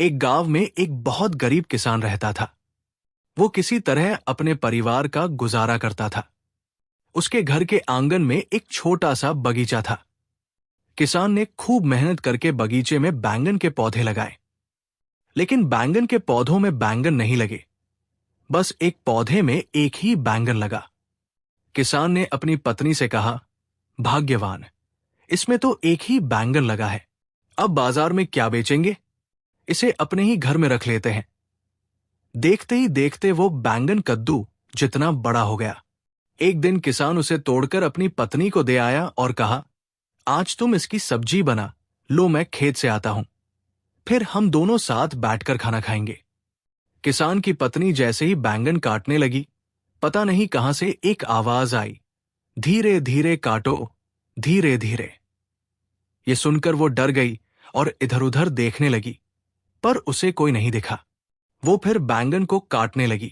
एक गांव में एक बहुत गरीब किसान रहता था। वो किसी तरह अपने परिवार का गुजारा करता था। उसके घर के आंगन में एक छोटा सा बगीचा था। किसान ने खूब मेहनत करके बगीचे में बैंगन के पौधे लगाए, लेकिन बैंगन के पौधों में बैंगन नहीं लगे। बस एक पौधे में एक ही बैंगन लगा। किसान ने अपनी पत्नी से कहा, भाग्यवान, इसमें तो एक ही बैंगन लगा है। अब बाजार में क्या बेचेंगे? इसे अपने ही घर में रख लेते हैं। देखते ही देखते वो बैंगन कद्दू जितना बड़ा हो गया। एक दिन किसान उसे तोड़कर अपनी पत्नी को दे आया और कहा, आज तुम इसकी सब्जी बना लो, मैं खेत से आता हूं, फिर हम दोनों साथ बैठकर खाना खाएंगे। किसान की पत्नी जैसे ही बैंगन काटने लगी, पता नहीं कहां से एक आवाज आई, धीरे धीरे काटो, धीरे धीरे। ये सुनकर वो डर गई और इधर उधर देखने लगी, पर उसे कोई नहीं दिखा। वो फिर बैंगन को काटने लगी।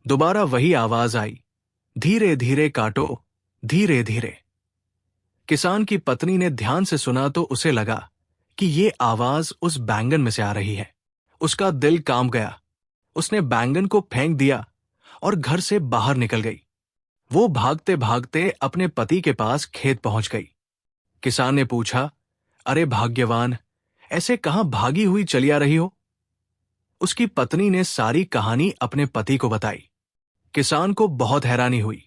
दोबारा वही आवाज आई, धीरे धीरे काटो, धीरे धीरे। किसान की पत्नी ने ध्यान से सुना तो उसे लगा कि ये आवाज उस बैंगन में से आ रही है। उसका दिल कांप गया। उसने बैंगन को फेंक दिया और घर से बाहर निकल गई। वो भागते भागते अपने पति के पास खेत पहुंच गई। किसान ने पूछा, अरे भाग्यवान, ऐसे कहां भागी हुई चली आ रही हो? उसकी पत्नी ने सारी कहानी अपने पति को बताई। किसान को बहुत हैरानी हुई।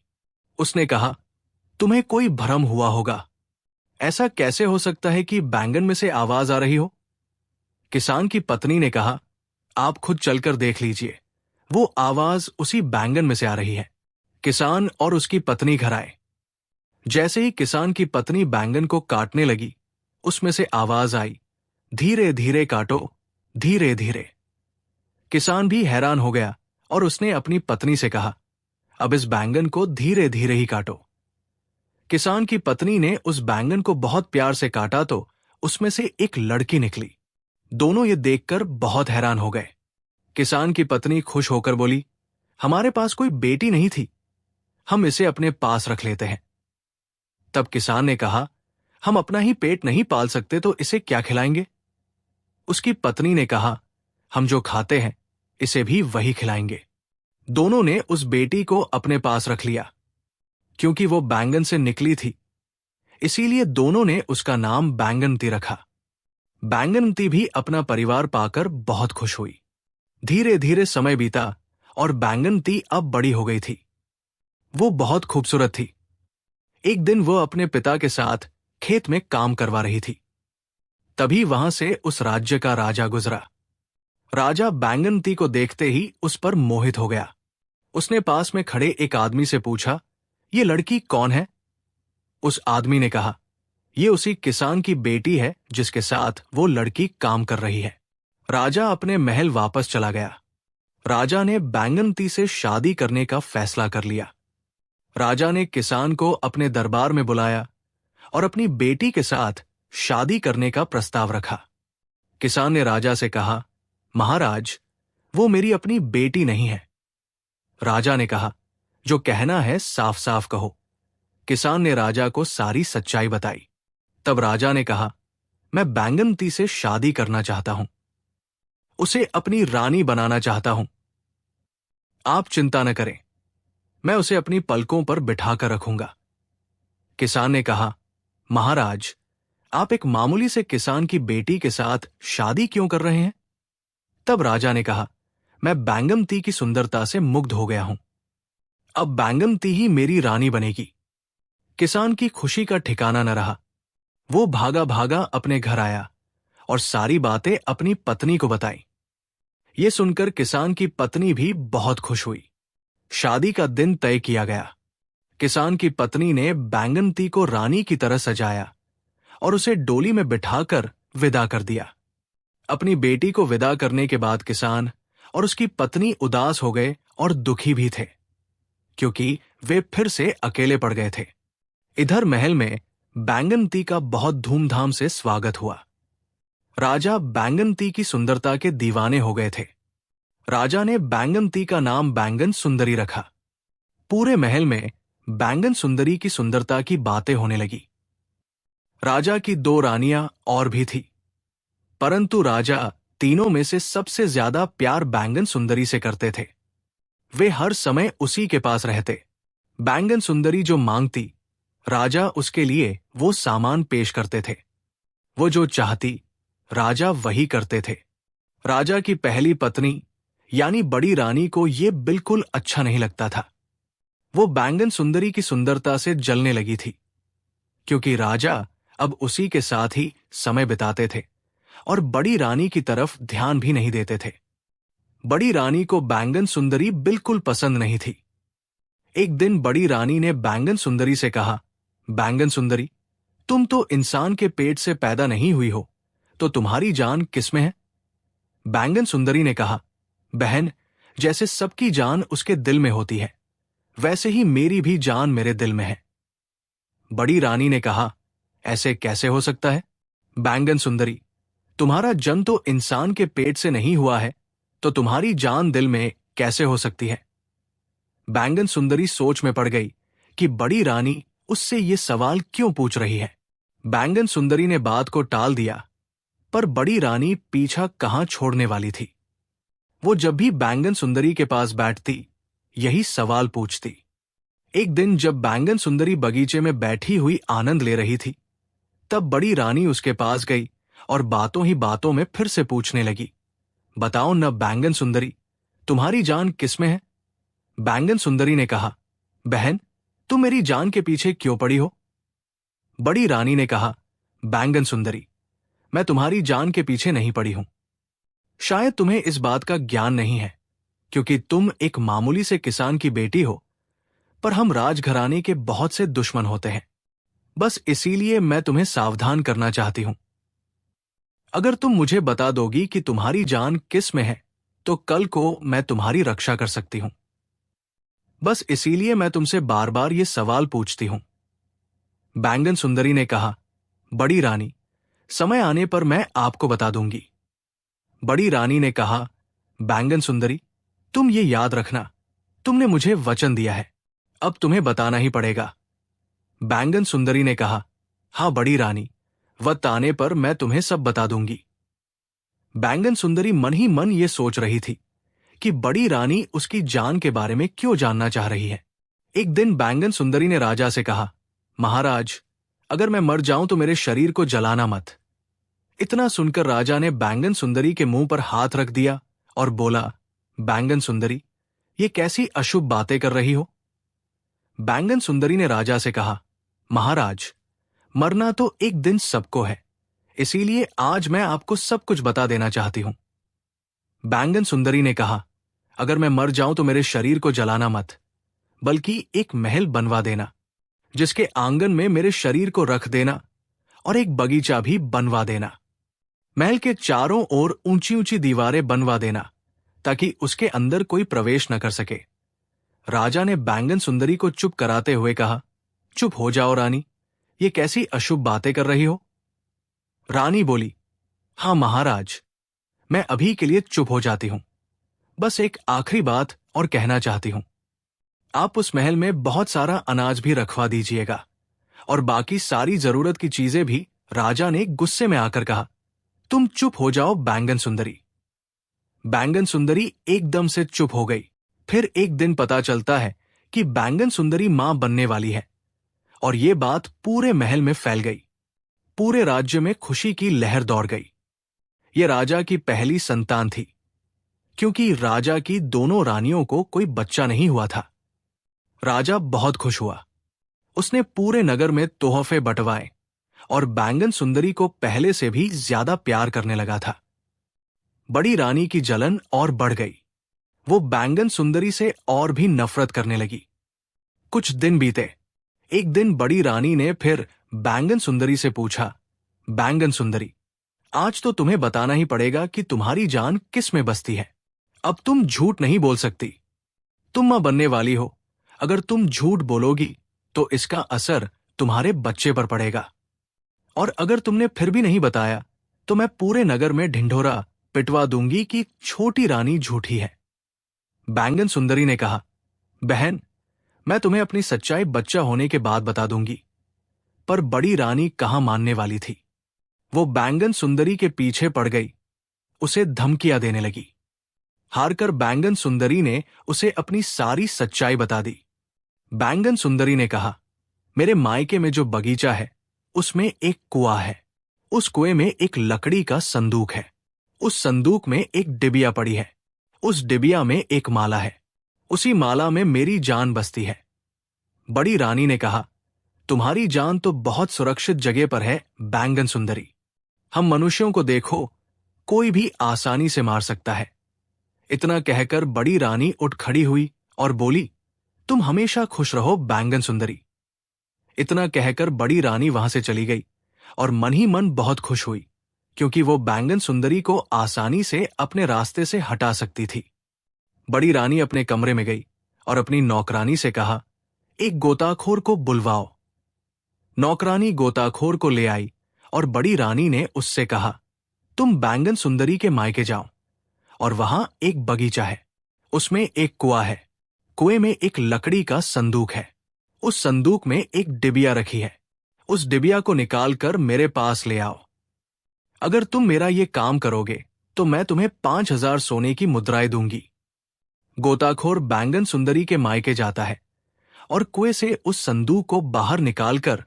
उसने कहा, तुम्हें कोई भ्रम हुआ होगा। ऐसा कैसे हो सकता है कि बैंगन में से आवाज आ रही हो? किसान की पत्नी ने कहा, आप खुद चलकर देख लीजिए, वो आवाज उसी बैंगन में से आ रही है। किसान और उसकी पत्नी घर आए। जैसे ही किसान की पत्नी बैंगन को काटने लगी, उसमें से आवाज आई, धीरे धीरे काटो, धीरे धीरे। किसान भी हैरान हो गया और उसने अपनी पत्नी से कहा, अब इस बैंगन को धीरे धीरे ही काटो। किसान की पत्नी ने उस बैंगन को बहुत प्यार से काटा तो उसमें से एक लड़की निकली। दोनों ये देखकर बहुत हैरान हो गए। किसान की पत्नी खुश होकर बोली, हमारे पास कोई बेटी नहीं थी, हम इसे अपने पास रख लेते हैं। तब किसान ने कहा, हम अपना ही पेट नहीं पाल सकते तो इसे क्या खिलाएंगे? उसकी पत्नी ने कहा, हम जो खाते हैं इसे भी वही खिलाएंगे। दोनों ने उस बेटी को अपने पास रख लिया। क्योंकि वो बैंगन से निकली थी, इसीलिए दोनों ने उसका नाम बैंगनती रखा। बैंगनती भी अपना परिवार पाकर बहुत खुश हुई। धीरे धीरे समय बीता और बैंगनती अब बड़ी हो गई थी। वो बहुत खूबसूरत थी। एक दिन वो अपने पिता के साथ खेत में काम करवा रही थी। तभी वहां से उस राज्य का राजा गुजरा। राजा बैंगनती को देखते ही उस पर मोहित हो गया। उसने पास में खड़े एक आदमी से पूछा, ये लड़की कौन है? उस आदमी ने कहा, ये उसी किसान की बेटी है जिसके साथ वो लड़की काम कर रही है। राजा अपने महल वापस चला गया। राजा ने बैंगनती से शादी करने का फैसला कर लिया। राजा ने किसान को अपने दरबार में बुलाया और अपनी बेटी के साथ शादी करने का प्रस्ताव रखा। किसान ने राजा से कहा, महाराज, वो मेरी अपनी बेटी नहीं है। राजा ने कहा, जो कहना है साफ साफ कहो। किसान ने राजा को सारी सच्चाई बताई। तब राजा ने कहा, मैं बैंगनती से शादी करना चाहता हूं, उसे अपनी रानी बनाना चाहता हूं। आप चिंता न करें, मैं उसे अपनी पलकों पर बिठाकर रखूंगा। किसान ने कहा, महाराज, आप एक मामूली से किसान की बेटी के साथ शादी क्यों कर रहे हैं? तब राजा ने कहा, मैं बैंगनती की सुंदरता से मुग्ध हो गया हूं, अब बैंगनती ही मेरी रानी बनेगी। किसान की खुशी का ठिकाना न रहा। वो भागा भागा अपने घर आया और सारी बातें अपनी पत्नी को बताई। ये सुनकर किसान की पत्नी भी बहुत खुश हुई। शादी का दिन तय किया गया। किसान की पत्नी ने बैंगनती को रानी की तरह सजाया और उसे डोली में बिठाकर विदा कर दिया। अपनी बेटी को विदा करने के बाद किसान और उसकी पत्नी उदास हो गए और दुखी भी थे, क्योंकि वे फिर से अकेले पड़ गए थे। इधर महल में बैंगनती का बहुत धूमधाम से स्वागत हुआ। राजा बैंगनती की सुंदरता के दीवाने हो गए थे। राजा ने बैंगनती का नाम बैंगन सुंदरी रखा। पूरे महल में बैंगन सुंदरी की सुंदरता की बातें होने लगी। राजा की 2 रानियां और भी थी, परंतु राजा तीनों में से सबसे ज्यादा प्यार बैंगन सुंदरी से करते थे। वे हर समय उसी के पास रहते। बैंगन सुंदरी जो मांगती, राजा उसके लिए वो सामान पेश करते थे। वो जो चाहती, राजा वही करते थे। राजा की पहली पत्नी यानी बड़ी रानी को ये बिल्कुल अच्छा नहीं लगता था। वो बैंगन सुंदरी की सुंदरता से जलने लगी थी, क्योंकि राजा अब उसी के साथ ही समय बिताते थे और बड़ी रानी की तरफ ध्यान भी नहीं देते थे। बड़ी रानी को बैंगन सुंदरी बिल्कुल पसंद नहीं थी। एक दिन बड़ी रानी ने बैंगन सुंदरी से कहा, बैंगन सुंदरी, तुम तो इंसान के पेट से पैदा नहीं हुई हो, तो तुम्हारी जान किसमें है? बैंगन सुंदरी ने कहा, बहन, जैसे सबकी जान उसके दिल में होती है, वैसे ही मेरी भी जान मेरे दिल में है। बड़ी रानी ने कहा, ऐसे कैसे हो सकता है? बैंगन सुंदरी, तुम्हारा जन्म तो इंसान के पेट से नहीं हुआ है, तो तुम्हारी जान दिल में कैसे हो सकती है? बैंगन सुंदरी सोच में पड़ गई कि बड़ी रानी उससे ये सवाल क्यों पूछ रही है। बैंगन सुंदरी ने बात को टाल दिया, पर बड़ी रानी पीछा कहां छोड़ने वाली थी। वो जब भी बैंगन सुंदरी के पास बैठती, यही सवाल पूछती। एक दिन जब बैंगन सुंदरी बगीचे में बैठी हुई आनंद ले रही थी, तब बड़ी रानी उसके पास गई और बातों ही बातों में फिर से पूछने लगी, बताओ न बैंगन सुंदरी, तुम्हारी जान किसमें है? बैंगन सुंदरी ने कहा, बहन, तुम मेरी जान के पीछे क्यों पड़ी हो? बड़ी रानी ने कहा, बैंगन सुंदरी, मैं तुम्हारी जान के पीछे नहीं पड़ी हूं। शायद तुम्हें इस बात का ज्ञान नहीं है, क्योंकि तुम एक मामूली से किसान की बेटी हो, पर हम राजघराने के बहुत से दुश्मन होते हैं। बस इसीलिए मैं तुम्हें सावधान करना चाहती हूं। अगर तुम मुझे बता दोगी कि तुम्हारी जान किस में है, तो कल को मैं तुम्हारी रक्षा कर सकती हूं। बस इसीलिए मैं तुमसे बार बार ये सवाल पूछती हूं। बैंगन सुंदरी ने कहा, बड़ी रानी, समय आने पर मैं आपको बता दूंगी। बड़ी रानी ने कहा, बैंगन सुंदरी, तुम ये याद रखना, तुमने मुझे वचन दिया है, अब तुम्हें बताना ही पड़ेगा। बैंगन सुंदरी ने कहा, हाँ बड़ी रानी, वक्त आने पर मैं तुम्हें सब बता दूंगी। बैंगन सुंदरी मन ही मन ये सोच रही थी कि बड़ी रानी उसकी जान के बारे में क्यों जानना चाह रही है। एक दिन बैंगन सुंदरी ने राजा से कहा, महाराज, अगर मैं मर जाऊं तो मेरे शरीर को जलाना मत। इतना सुनकर राजा ने बैंगन सुंदरी के मुंह पर हाथ रख दिया और बोला, बैंगन सुंदरी, ये कैसी अशुभ बातें कर रही हो? बैंगन सुंदरी ने राजा से कहा, महाराज, मरना तो एक दिन सबको है, इसीलिए आज मैं आपको सब कुछ बता देना चाहती हूं। बैंगन सुंदरी ने कहा, अगर मैं मर जाऊं तो मेरे शरीर को जलाना मत, बल्कि एक महल बनवा देना, जिसके आंगन में मेरे शरीर को रख देना और एक बगीचा भी बनवा देना। महल के चारों ओर ऊंची ऊंची दीवारें बनवा देना, ताकि उसके अंदर कोई प्रवेश न कर सके। राजा ने बैंगन सुंदरी को चुप कराते हुए कहा, चुप हो जाओ रानी, ये कैसी अशुभ बातें कर रही हो? रानी बोली, हां महाराज, मैं अभी के लिए चुप हो जाती हूं। बस एक आखिरी बात और कहना चाहती हूं। आप उस महल में बहुत सारा अनाज भी रखवा दीजिएगा और बाकी सारी जरूरत की चीजें भी। राजा ने गुस्से में आकर कहा, तुम चुप हो जाओ बैंगन सुंदरी। बैंगन सुंदरी एकदम से चुप हो गई। फिर एक दिन पता चलता है कि बैंगन सुंदरी मां बनने वाली है, और ये बात पूरे महल में फैल गई। पूरे राज्य में खुशी की लहर दौड़ गई। ये राजा की पहली संतान थी, क्योंकि राजा की दोनों रानियों को कोई बच्चा नहीं हुआ था। राजा बहुत खुश हुआ। उसने पूरे नगर में तोहफे बंटवाए और बैंगन सुंदरी को पहले से भी ज्यादा प्यार करने लगा था। बड़ी रानी की जलन और बढ़ गई। वो बैंगन सुंदरी से और भी नफरत करने लगी। कुछ दिन बीते। एक दिन बड़ी रानी ने फिर बैंगन सुंदरी से पूछा, बैंगन सुंदरी, आज तो तुम्हें बताना ही पड़ेगा कि तुम्हारी जान किस में बसती है। अब तुम झूठ नहीं बोल सकती। तुम मां बनने वाली हो। अगर तुम झूठ बोलोगी तो इसका असर तुम्हारे बच्चे पर पड़ेगा, और अगर तुमने फिर भी नहीं बताया तो मैं पूरे नगर में ढिंढोरा पिटवा दूंगी कि छोटी रानी झूठी है। बैंगन सुंदरी ने कहा, बहन, मैं तुम्हें अपनी सच्चाई बच्चा होने के बाद बता दूंगी। पर बड़ी रानी कहां मानने वाली थी। वो बैंगन सुंदरी के पीछे पड़ गई उसे धमकियां देने लगी। हारकर बैंगन सुंदरी ने उसे अपनी सारी सच्चाई बता दी। बैंगन सुंदरी ने कहा, मेरे मायके में जो बगीचा है उसमें एक कुआं है। उस कुएं में एक लकड़ी का संदूक है। उस संदूक में एक डिबिया पड़ी है। उस डिबिया में एक माला है। उसी माला में मेरी जान बसती है। बड़ी रानी ने कहा, तुम्हारी जान तो बहुत सुरक्षित जगह पर है बैंगन सुंदरी। हम मनुष्यों को देखो, कोई भी आसानी से मार सकता है। इतना कहकर बड़ी रानी उठ खड़ी हुई और बोली, तुम हमेशा खुश रहो बैंगन सुंदरी। इतना कहकर बड़ी रानी वहां से चली गई और मन ही मन बहुत खुश हुई, क्योंकि वो बैंगन सुंदरी को आसानी से अपने रास्ते से हटा सकती थी। बड़ी रानी अपने कमरे में गई और अपनी नौकरानी से कहा, एक गोताखोर को बुलवाओ। नौकरानी गोताखोर को ले आई और बड़ी रानी ने उससे कहा, तुम बैंगन सुंदरी के मायके जाओ और वहां एक बगीचा है, उसमें एक कुआं है। कुएं में एक लकड़ी का संदूक है। उस संदूक में एक डिबिया रखी है। उस डिबिया को निकालकर मेरे पास ले आओ। अगर तुम मेरा ये काम करोगे तो मैं तुम्हें 5,000 सोने की मुद्राएं दूंगी। गोताखोर बैंगन सुंदरी के मायके जाता है और कुएं से उस संदूक को बाहर निकालकर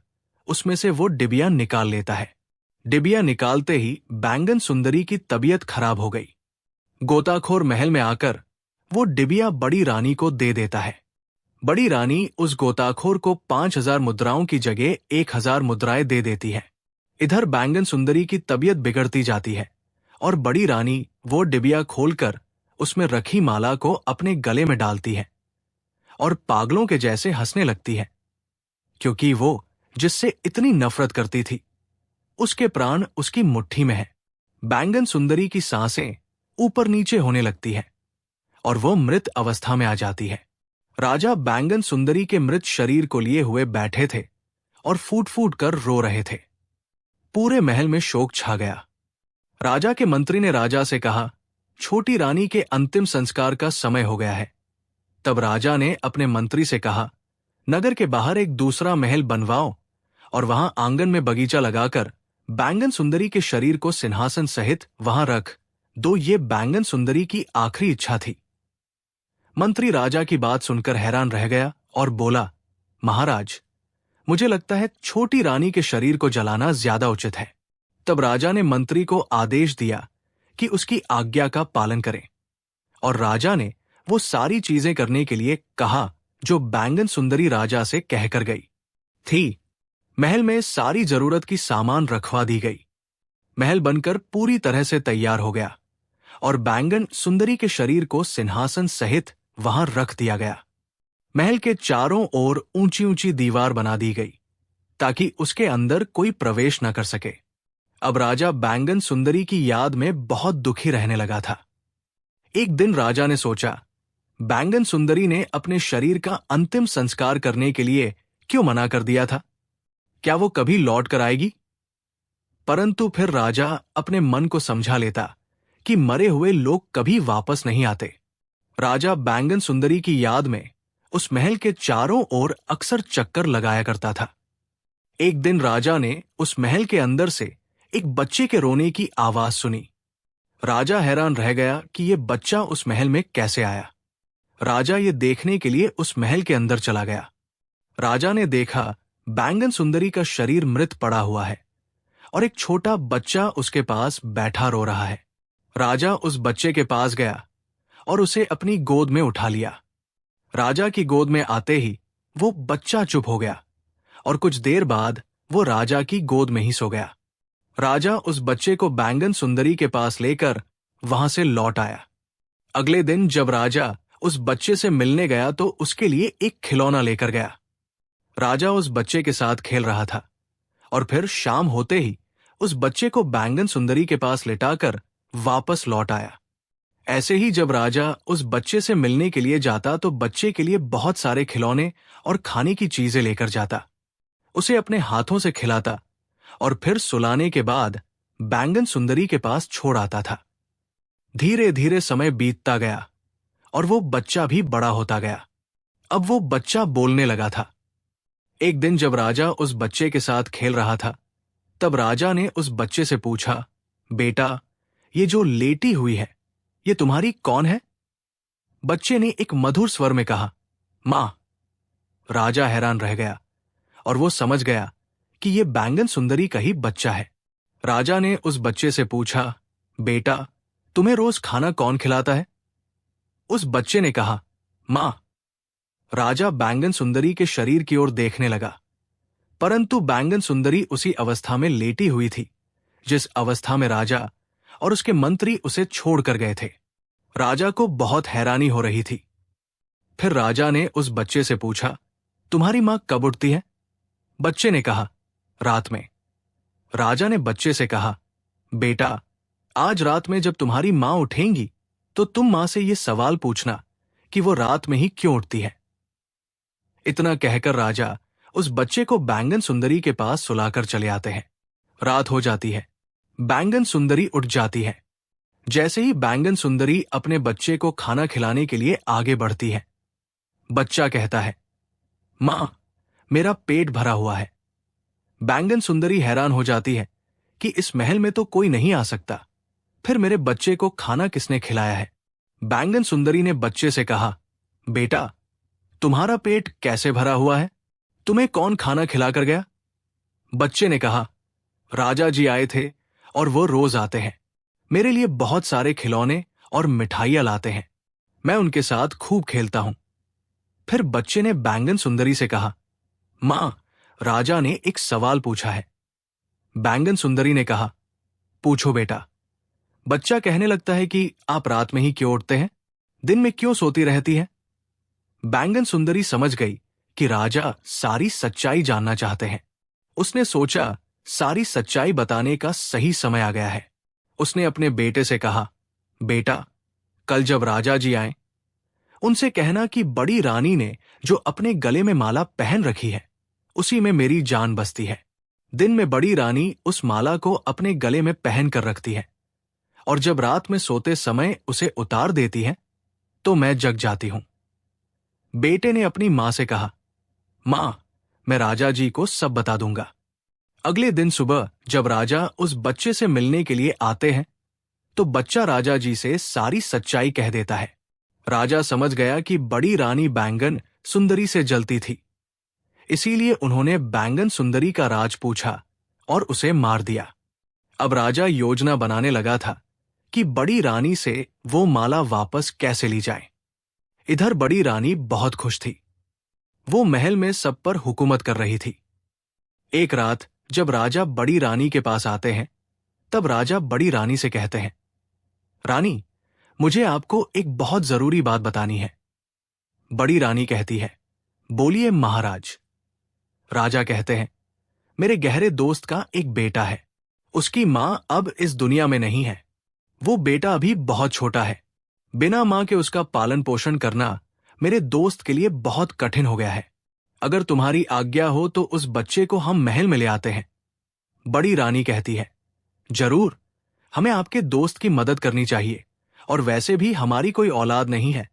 उसमें से वो डिबिया निकाल लेता है। डिबिया निकालते ही बैंगन सुंदरी की तबीयत खराब हो गई। गोताखोर महल में आकर वो डिबिया बड़ी रानी को दे देता है। बड़ी रानी उस गोताखोर को 5,000 मुद्राओं की जगह 1,000 मुद्राएं दे देती है। इधर बैंगन सुंदरी की तबीयत बिगड़ती जाती है और बड़ी रानी वो डिबिया खोलकर उसमें रखी माला को अपने गले में डालती है और पागलों के जैसे हंसने लगती है, क्योंकि वो जिससे इतनी नफरत करती थी उसके प्राण उसकी मुट्ठी में है। बैंगन सुंदरी की सांसें ऊपर नीचे होने लगती है और वो मृत अवस्था में आ जाती है। राजा बैंगन सुंदरी के मृत शरीर को लिए हुए बैठे थे और फूट फूट कर रो रहे थे। पूरे महल में शोक छा गया। राजा के मंत्री ने राजा से कहा, छोटी रानी के अंतिम संस्कार का समय हो गया है। तब राजा ने अपने मंत्री से कहा, नगर के बाहर एक दूसरा महल बनवाओ और वहां आंगन में बगीचा लगाकर बैंगन सुंदरी के शरीर को सिंहासन सहित वहां रख दो। ये बैंगन सुंदरी की आखिरी इच्छा थी। मंत्री राजा की बात सुनकर हैरान रह गया और बोला, महाराज, मुझे लगता है छोटी रानी के शरीर को जलाना ज्यादा उचित है। तब राजा ने मंत्री को आदेश दिया कि उसकी आज्ञा का पालन करें और राजा ने वो सारी चीजें करने के लिए कहा जो बैंगन सुंदरी राजा से कहकर गई थी। महल में सारी जरूरत की सामान रखवा दी गई। महल बनकर पूरी तरह से तैयार हो गया और बैंगन सुंदरी के शरीर को सिंहासन सहित वहां रख दिया गया। महल के चारों ओर ऊंची ऊंची दीवार बना दी गई ताकि उसके अंदर कोई प्रवेश न कर सके। अब राजा बैंगन सुंदरी की याद में बहुत दुखी रहने लगा था। एक दिन राजा ने सोचा, बैंगन सुंदरी ने अपने शरीर का अंतिम संस्कार करने के लिए क्यों मना कर दिया था? क्या वो कभी लौट कर आएगी? परंतु फिर राजा अपने मन को समझा लेता कि मरे हुए लोग कभी वापस नहीं आते। राजा बैंगन सुंदरी की याद में उस महल के चारों ओर अक्सर चक्कर लगाया करता था। एक दिन राजा ने उस महल के अंदर से एक बच्चे के रोने की आवाज सुनी। राजा हैरान रह गया कि यह बच्चा उस महल में कैसे आया। राजा ये देखने के लिए उस महल के अंदर चला गया। राजा ने देखा बैंगन सुंदरी का शरीर मृत पड़ा हुआ है और एक छोटा बच्चा उसके पास बैठा रो रहा है। राजा उस बच्चे के पास गया और उसे अपनी गोद में उठा लिया। राजा की गोद में आते ही वो बच्चा चुप हो गया और कुछ देर बाद वो राजा की गोद में ही सो गया। राजा उस बच्चे को बैंगन सुंदरी के पास लेकर वहां से लौट आया। अगले दिन जब राजा उस बच्चे से मिलने गया तो उसके लिए एक खिलौना लेकर गया। राजा उस बच्चे के साथ खेल रहा था और फिर शाम होते ही उस बच्चे को बैंगन सुंदरी के पास लिटाकर वापस लौट आया। ऐसे ही जब राजा उस बच्चे से मिलने के लिए जाता तो बच्चे के लिए बहुत सारे खिलौने और खाने की चीजें लेकर जाता, उसे अपने हाथों से खिलाता और फिर सुलाने के बाद बैंगन सुंदरी के पास छोड़ आता था। धीरे धीरे समय बीतता गया और वो बच्चा भी बड़ा होता गया। अब वो बच्चा बोलने लगा था। एक दिन जब राजा उस बच्चे के साथ खेल रहा था तब राजा ने उस बच्चे से पूछा, बेटा, ये जो लेटी हुई है, ये तुम्हारी कौन है? बच्चे ने एक मधुर स्वर में कहा, मां। राजा हैरान रह गया और वो समझ गया कि ये बैंगन सुंदरी का ही बच्चा है। राजा ने उस बच्चे से पूछा, बेटा, तुम्हें रोज खाना कौन खिलाता है? उस बच्चे ने कहा, मां। राजा बैंगन सुंदरी के शरीर की ओर देखने लगा, परंतु बैंगन सुंदरी उसी अवस्था में लेटी हुई थी जिस अवस्था में राजा और उसके मंत्री उसे छोड़कर गए थे। राजा को बहुत हैरानी हो रही थी। फिर राजा ने उस बच्चे से पूछा, तुम्हारी मां कब उठती है? बच्चे ने कहा, रात में। राजा ने बच्चे से कहा, बेटा, आज रात में जब तुम्हारी मां उठेंगी तो तुम मां से ये सवाल पूछना कि वो रात में ही क्यों उठती है। इतना कहकर राजा उस बच्चे को बैंगन सुंदरी के पास सुलाकर चले आते हैं। रात हो जाती है। बैंगन सुंदरी उठ जाती है। जैसे ही बैंगन सुंदरी अपने बच्चे को खाना खिलाने के लिए आगे बढ़ती है, बच्चा कहता है, मां, मेरा पेट भरा हुआ है। बैंगन सुंदरी हैरान हो जाती है कि इस महल में तो कोई नहीं आ सकता, फिर मेरे बच्चे को खाना किसने खिलाया है? बैंगन सुंदरी ने बच्चे से कहा, बेटा, तुम्हारा पेट कैसे भरा हुआ है? तुम्हें कौन खाना खिलाकर गया? बच्चे ने कहा, राजा जी आए थे और वो रोज आते हैं। मेरे लिए बहुत सारे खिलौने और मिठाइयां लाते हैं। मैं उनके साथ खूब खेलता हूं। फिर बच्चे ने बैंगन सुंदरी से कहा, मां, राजा ने एक सवाल पूछा है। बैंगन सुंदरी ने कहा, पूछो बेटा। बच्चा कहने लगता है कि आप रात में ही क्यों उठते हैं? दिन में क्यों सोती रहती है? बैंगन सुंदरी समझ गई कि राजा सारी सच्चाई जानना चाहते हैं। उसने सोचा, सारी सच्चाई बताने का सही समय आ गया है। उसने अपने बेटे से कहा, बेटा, कल जब राजा जी आए, उनसे कहना कि बड़ी रानी ने जो अपने गले में माला पहन रखी है, उसी में मेरी जान बसती है। दिन में बड़ी रानी उस माला को अपने गले में पहन कर रखती है और जब रात में सोते समय उसे उतार देती है तो मैं जग जाती हूं। बेटे ने अपनी मां से कहा, मां, मैं राजा जी को सब बता दूंगा। अगले दिन सुबह जब राजा उस बच्चे से मिलने के लिए आते हैं तो बच्चा राजा जी से सारी सच्चाई कह देता है। राजा समझ गया कि बड़ी रानी बैंगन सुंदरी से जलती थी, इसीलिए उन्होंने बैंगन सुंदरी का राज पूछा और उसे मार दिया। अब राजा योजना बनाने लगा था कि बड़ी रानी से वो माला वापस कैसे ली जाए। इधर बड़ी रानी बहुत खुश थी। वो महल में सब पर हुकूमत कर रही थी। एक रात जब राजा बड़ी रानी के पास आते हैं, तब राजा बड़ी रानी से कहते हैं, रानी, मुझे आपको एक बहुत जरूरी बात बतानी है। बड़ी रानी कहती है, बोलिए महाराज। राजा कहते हैं, मेरे गहरे दोस्त का एक बेटा है। उसकी मां अब इस दुनिया में नहीं है। वो बेटा अभी बहुत छोटा है। बिना मां के उसका पालन पोषण करना मेरे दोस्त के लिए बहुत कठिन हो गया है। अगर तुम्हारी आज्ञा हो तो उस बच्चे को हम महल में ले आते हैं। बड़ी रानी कहती है, जरूर, हमें आपके दोस्त की मदद करनी चाहिए और वैसे भी हमारी कोई औलाद नहीं है,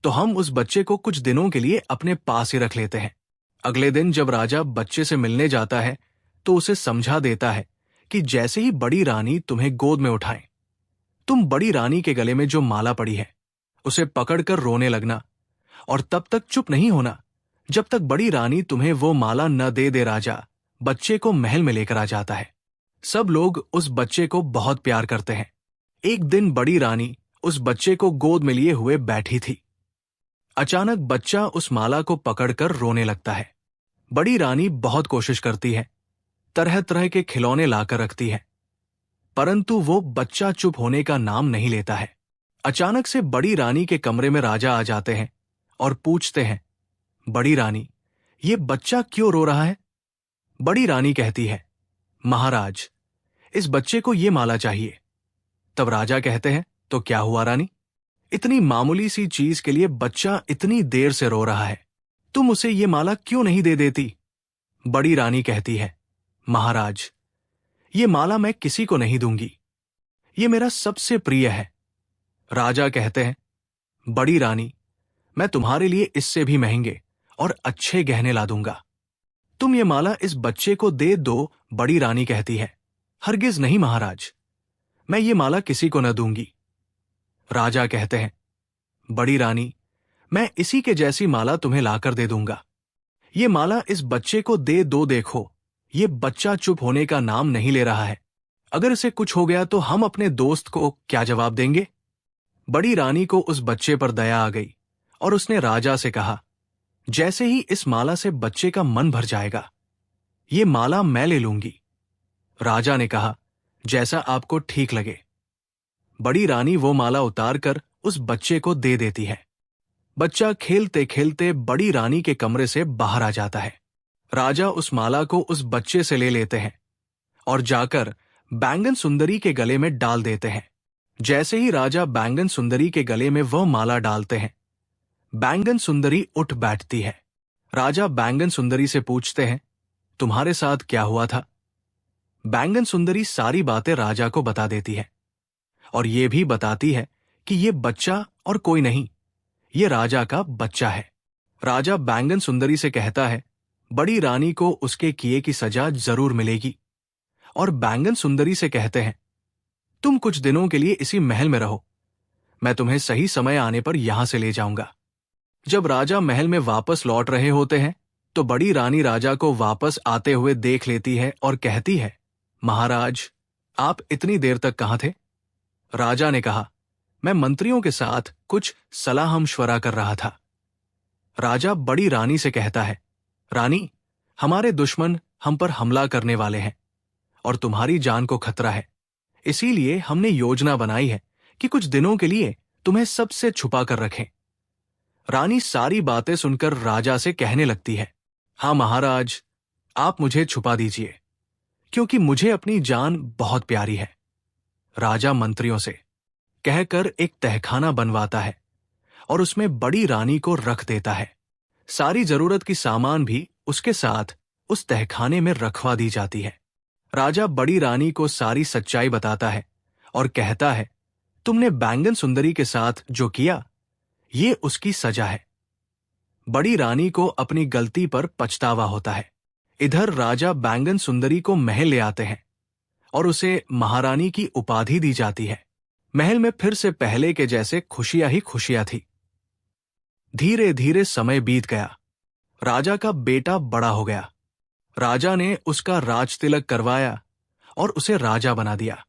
तो हम उस बच्चे को कुछ दिनों के लिए अपने पास ही रख लेते हैं। अगले दिन जब राजा बच्चे से मिलने जाता है तो उसे समझा देता है कि जैसे ही बड़ी रानी तुम्हें गोद में उठाए, तुम बड़ी रानी के गले में जो माला पड़ी है उसे पकड़कर रोने लगना और तब तक चुप नहीं होना जब तक बड़ी रानी तुम्हें वो माला न दे दे। राजा बच्चे को महल में लेकर आ जाता है। सब लोग उस बच्चे को बहुत प्यार करते हैं। एक दिन बड़ी रानी उस बच्चे को गोद में लिए हुए बैठी थी। अचानक बच्चा उस माला को पकड़कर रोने लगता है। बड़ी रानी बहुत कोशिश करती है, तरह तरह के खिलौने लाकर रखती है, परंतु वो बच्चा चुप होने का नाम नहीं लेता है। अचानक से बड़ी रानी के कमरे में राजा आ जाते हैं और पूछते हैं, बड़ी रानी, ये बच्चा क्यों रो रहा है? बड़ी रानी कहती है, महाराज, इस बच्चे को ये माला चाहिए। तब राजा कहते हैं, तो क्या हुआ रानी? इतनी मामूली सी चीज के लिए बच्चा इतनी देर से रो रहा है, तुम उसे ये माला क्यों नहीं दे देती? बड़ी रानी कहती है, महाराज, ये माला मैं किसी को नहीं दूंगी, ये मेरा सबसे प्रिय है। राजा कहते हैं, बड़ी रानी, मैं तुम्हारे लिए इससे भी महंगे और अच्छे गहने ला दूंगा, तुम ये माला इस बच्चे को दे दो। बड़ी रानी कहती है, हरगिज नहीं महाराज, मैं ये माला किसी को न दूंगी। राजा कहते हैं, बड़ी रानी, मैं इसी के जैसी माला तुम्हें लाकर दे दूंगा। ये माला इस बच्चे को दे दो। देखो, ये बच्चा चुप होने का नाम नहीं ले रहा है। अगर इसे कुछ हो गया तो हम अपने दोस्त को क्या जवाब देंगे? बड़ी रानी को उस बच्चे पर दया आ गई और उसने राजा से कहा, जैसे ही इस माला से बच्चे का मन भर जाएगा, ये माला मैं ले लूंगी। राजा ने कहा, जैसा आपको ठीक लगे। बड़ी रानी वो माला उतारकर उस बच्चे को दे देती है। बच्चा खेलते खेलते बड़ी रानी के कमरे से बाहर आ जाता है। राजा उस माला को उस बच्चे से ले लेते हैं और जाकर बैंगन सुंदरी के गले में डाल देते हैं। जैसे ही राजा बैंगन सुंदरी के गले में वह माला डालते हैं, बैंगन सुंदरी उठ बैठती है। राजा बैंगन सुंदरी से पूछते हैं, तुम्हारे साथ क्या हुआ था? बैंगन सुंदरी सारी बातें राजा को बता देती है और ये भी बताती है कि ये बच्चा और कोई नहीं, ये राजा का बच्चा है। राजा बैंगन सुंदरी से कहता है, बड़ी रानी को उसके किए की सजा जरूर मिलेगी। और बैंगन सुंदरी से कहते हैं, तुम कुछ दिनों के लिए इसी महल में रहो, मैं तुम्हें सही समय आने पर यहां से ले जाऊंगा। जब राजा महल में वापस लौट रहे होते हैं तो बड़ी रानी राजा को वापस आते हुए देख लेती है और कहती है, महाराज, आप इतनी देर तक कहां थे? राजा ने कहा, मैं मंत्रियों के साथ कुछ सलाह मशवरा कर रहा था। राजा बड़ी रानी से कहता है, रानी, हमारे दुश्मन हम पर हमला करने वाले हैं और तुम्हारी जान को खतरा है। इसीलिए हमने योजना बनाई है कि कुछ दिनों के लिए तुम्हें सबसे छुपा कर रखें। रानी सारी बातें सुनकर राजा से कहने लगती है, हाँ महाराज, आप मुझे छुपा दीजिए, क्योंकि मुझे अपनी जान बहुत प्यारी है। राजा मंत्रियों से कहकर एक तहखाना बनवाता है और उसमें बड़ी रानी को रख देता है। सारी जरूरत की सामान भी उसके साथ उस तहखाने में रखवा दी जाती है। राजा बड़ी रानी को सारी सच्चाई बताता है और कहता है, तुमने बैंगन सुंदरी के साथ जो किया, ये उसकी सजा है। बड़ी रानी को अपनी गलती पर पछतावा होता है। इधर राजा बैंगन सुंदरी को महल ले आते हैं और उसे महारानी की उपाधि दी जाती है। महल में फिर से पहले के जैसे खुशियां ही खुशियां थी। धीरे धीरे समय बीत गया। राजा का बेटा बड़ा हो गया। राजा ने उसका राज तिलक करवाया और उसे राजा बना दिया।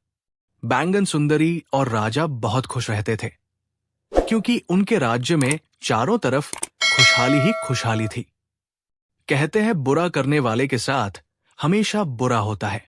बैंगन सुंदरी और राजा बहुत खुश रहते थे, क्योंकि उनके राज्य में चारों तरफ खुशहाली ही खुशहाली थी। कहते हैं, बुरा करने वाले के साथ हमेशा बुरा होता है।